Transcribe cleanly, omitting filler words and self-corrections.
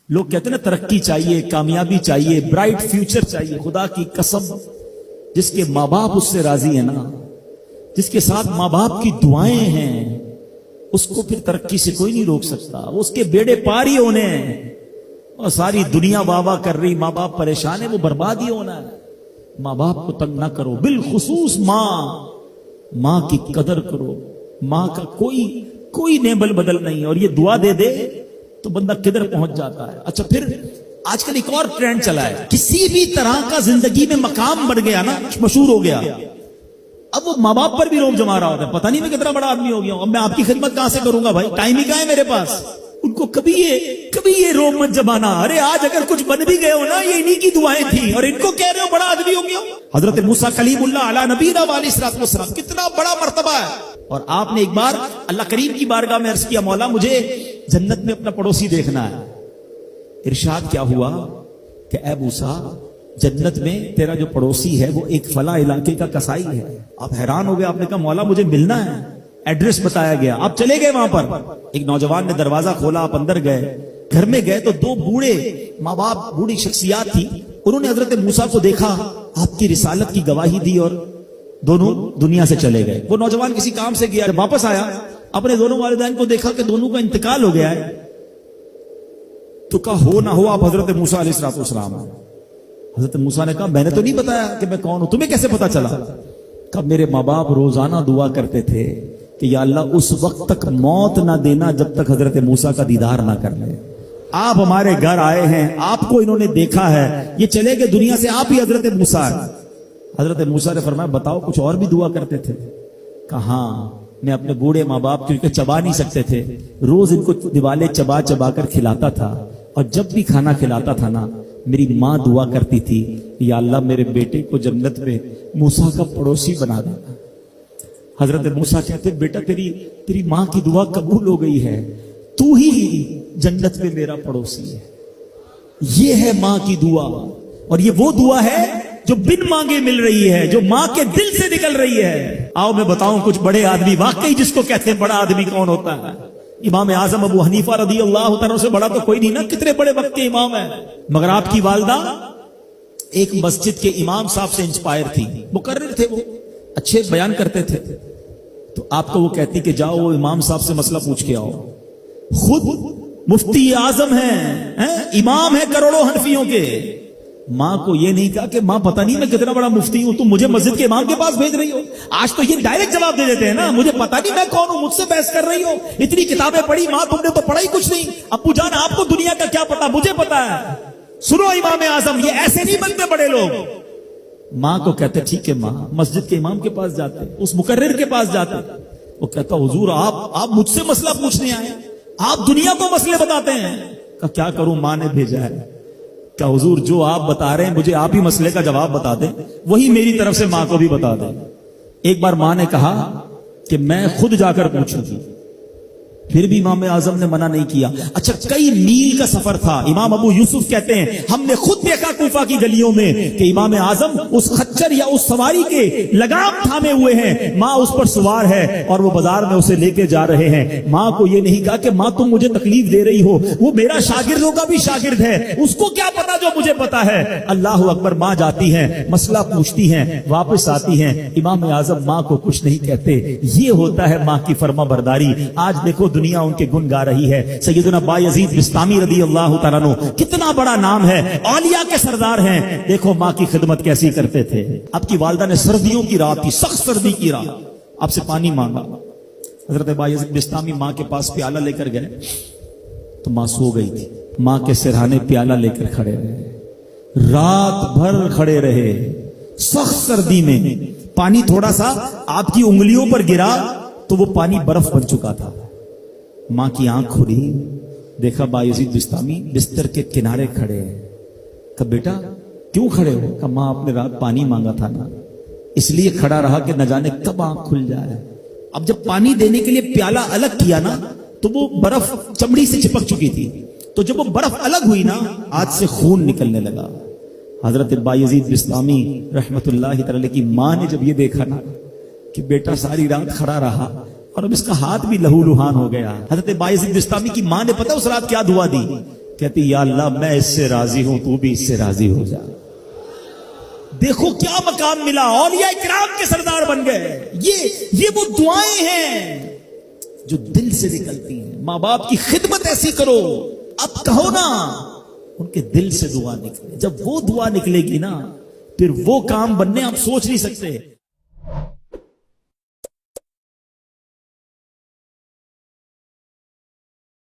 لوگ کہتے ہیں نا ترقی چاہیے، کامیابی چاہیے، برائٹ فیوچر چاہیے. خدا کی قسم جس کے ماں باپ اس سے راضی ہیں نا، جس کے ساتھ ماں باپ کی دعائیں ہیں، اس کو پھر ترقی سے کوئی نہیں روک سکتا. اس کے بیڑے پار ہی ہونے ہیں. اور ساری دنیا واہ واہ کر رہی، ماں باپ پریشان ہے، وہ برباد ہی ہونا ہے. ماں باپ کو تنگ نہ کرو، بالخصوص ماں کی قدر کرو. ماں کا کوئی نیبل بدل نہیں ہے. اور یہ دعا دے دے تو بندہ کدھر پہنچ جاتا ہے. اچھا پھر آج کل ایک اور ٹرینڈ چلا ہے، کسی بھی طرح کا زندگی میں مقام بڑھ گیا نا، مشہور ہو گیا، اب وہ ماں باپ پر بھی روب جما رہا ہوتا ہے. پتہ نہیں میں کتنا بڑا آدمی ہو گیا ہوں، اب میں آپ کی خدمت کہاں سے کروں گا بھائی، ٹائم ہی کہاں ہے میرے پاس. ان کو کبھی یہ روب مت جمانا. ارے آج اگر کچھ بن بھی گئے ہو نا، یہ انہی کی دعائیں تھیں، اور ان کو کہہ رہے ہو بڑا آدمی ہو گیا. حضرت موسیٰ کلیم اللہ علی نبینا علیہ الصلوۃ والسلام، کتنا بڑا مرتبہ ہے. اور آپ نے ایک بار اللہ کریم کی بارگاہ میں عرض کیا، مولا مجھے جنت میں اپنا پڑوسی دیکھنا ہے. ارشاد کیا ہوا کہ اے موسیٰ، جنت میں تیرا جو پڑوسی ہے وہ ایک فلاں علاقے کا کسائی ہے. آپ حیران ہو گئے، آپ نے کہا مولا مجھے ملنا ہے. ایڈریس بتایا گیا، آپ چلے گئے وہاں پر. ایک نوجوان نے دروازہ کھولا، آپ اندر گئے. گھر میں گئے تو دو بوڑھے ماں باپ، بوڑھی شخصیات تھی. انہوں نے حضرت موسیٰ کو دیکھا، آپ کی رسالت کی گواہی دی، اور دونوں دنیا سے چلے گئے. وہ نوجوان کسی کام سے گیا، جب واپس آیا اپنے دونوں والدین کو دیکھا کہ دونوں کا انتقال ہو گیا ہے. تو کہا ہو نہ ہو آپ حضرت موسیٰ علیہ الصلوۃ والسلام. حضرت موسیٰ نے کہا میں نے تو نہیں بتایا کہ میں کون ہوں، تمہیں کیسے پتا چلا؟ کہا میرے ماں باپ روزانہ دعا کرتے تھے کہ یا اللہ اس وقت تک موت نہ دینا جب تک حضرت موسیٰ کا دیدار نہ کر لے. آپ ہمارے گھر آئے ہیں، آپ کو انہوں نے دیکھا ہے، یہ چلے گئے دنیا سے، آپ ہی حضرت موسیٰ. حضرت موسیٰ نے فرمایا بتاؤ کچھ اور بھی دعا کرتے تھے؟ کہا میں اپنے بوڑھے ماں باپ کیونکہ چبا نہیں سکتے تھے، روز ان کو دیوالے چبا چبا کر کھلاتا تھا. اور جب بھی کھانا کھلاتا تھا نا، میری ماں دعا کرتی تھی یا اللہ میرے بیٹے کو جنت میں موسیٰ کا پڑوسی بنا دینا. حضرت موسیٰ کہتے بیٹا تیری ماں کی دعا قبول ہو گئی ہے، تو ہی جنت میں میرا پڑوسی ہے. یہ ہے ماں کی دعا، اور یہ وہ دعا ہے جو بن مانگے مل رہی ہے، جو ماں کے دل سے نکل رہی ہے. آؤ میں بتاؤں کچھ بڑے آدمی، واقعی جس کو کہتے ہیں بڑا آدمی کون ہوتا ہے. امام اعظم ابو حنیفہ رضی اللہ تعالیٰ سے بڑا تو کوئی نہیں نا، کتنے بڑے وقت کے امام ہیں. مگر آپ کی والدہ ایک مسجد کے امام صاحب سے انسپائر تھی، مقرر تھے، وہ اچھے بیان کرتے تھے. تو آپ کو وہ کہتی کہ جاؤ وہ امام صاحب سے مسئلہ پوچھ کے آؤ. خود مفتی اعظم ہیں، امام ہیں کروڑوں حنفیوں کے. ماں کو یہ نہیں کہا کہ ماں پتہ نہیں میں کتنا بڑا مفتی ہوں، تم مجھے مسجد کے امام کے پاس بھیج رہی ہو. آج تو یہ ڈائریکٹ جواب دے دیتے ہیں نا، مجھے پتہ نہیں میں کون ہوں، مجھ سے بحث کر رہی ہو، اتنی کتابیں پڑھی، ماں تم نے تو پڑھا ہی کچھ نہیں. ابو جان آپ کو دنیا کا کیا پتا، مجھے پتا ہے. سنو امام اعظم، یہ ایسے نہیں بنتے بڑے لوگ. ماں کو کہتے ٹھیک ہے ماں، مسجد کے امام کے پاس جاتے، اس مقرر کے پاس جاتے. وہ کہتا حضور آپ مجھ سے مسئلہ پوچھنے آئے، آپ دنیا کو مسئلے بتاتے ہیں. کہ کیا کروں، ماں نے بھیجا ہے. کیا حضور جو آپ بتا رہے ہیں مجھے آپ ہی مسئلے کا جواب بتا دیں، وہی میری طرف سے ماں کو بھی بتا دیں. ایک بار ماں نے کہا کہ میں خود جا کر پوچھوں گی، پھر بھی امام اعظم نے منع نہیں کیا. اچھا کئی میل کا سفر تھا. امام ابو یوسف کہتے ہیں ہم نے خود دیکھا کوفہ کی گلیوں میں کہ امام اعظم اس خچر یا اس سواری کے لگام تھامے ہوئے ہیں، ماں اس پر سوار ہے اور وہ بازار میں اسے لے کے جا رہے ہیں. ماں کو یہ نہیں کہا کہ ماں تم مجھے تکلیف دے رہی ہو، وہ میرا شاگردوں کا بھی شاگرد ہے، اس کو کیا پتا جو مجھے پتا ہے. اللہ اکبر. ماں جاتی ہیں، مسئلہ پوچھتی ہیں، واپس آتی ہیں. امام اعظم ماں کو کچھ نہیں کہتے. یہ ہوتا ہے ماں کی فرما برداری. آج دیکھو دنیا ان کے گن گا رہی ہے. سیدنا بایزید بستامی رضی اللہ تعالیٰ عنہ، کتنا بڑا نام ہے، اولیاء کے سردار ہیں. دیکھو ماں کی خدمت کیسی کرتے تھے. آپ کی والدہ نے سردیوں کی رات تھی، سخت سردی کی رات، آپ سے پانی مانگا. حضرت بایزید بستامی ماں کے پاس پیالہ لے کر گئے تو ماں سو گئی تھی. ماں کے سرہانے پیالہ لے کر کھڑے رہے، رات بھر کھڑے رہے سخت سردی میں. پانی تھوڑا سا آپ کی انگلیوں پر گرا تو وہ پانی برف بن چکا تھا. ماں کی آنکھ کھلی، دیکھا بایزید بستامی بستر کے کنارے کھڑے ہیں. کہا بیٹا کیوں کھڑے ہو؟ کہا ماں آپ نے رات پانی مانگا تھا نا، اس لیے کھڑا رہا کہ نہ جانے کب آنکھ کھل جائے. اب جب پانی دینے کے لیے پیالہ الگ کیا نا تو وہ برف چمڑی سے چپک چکی تھی. تو جب وہ برف الگ ہوئی نا، آج سے خون نکلنے لگا. حضرت بایزید بستامی رحمت اللہ تعالی کی ماں نے جب یہ دیکھا نا کہ بیٹا ساری رات کھڑا رہا اور اب اس کا ہاتھ بھی لہو لہان ہو گیا. حضرت بایزید بستامی کی ماں نے پتہ اس رات کیا دعا دی؟ کہتی یا اللہ میں اس سے راضی ہوں، تو بھی اس سے راضی ہو جا۔ دیکھو کیا مقام ملا، اولیاء کرام کے سردار بن گئے۔ یہ وہ دعائیں ہیں جو دل سے نکلتی ہیں۔ ماں باپ کی خدمت ایسی کرو، اب کہو نا ان کے دل سے دعا نکلے۔ جب وہ دعا نکلے گی نا، پھر وہ کام بننے آپ سوچ نہیں سکتے۔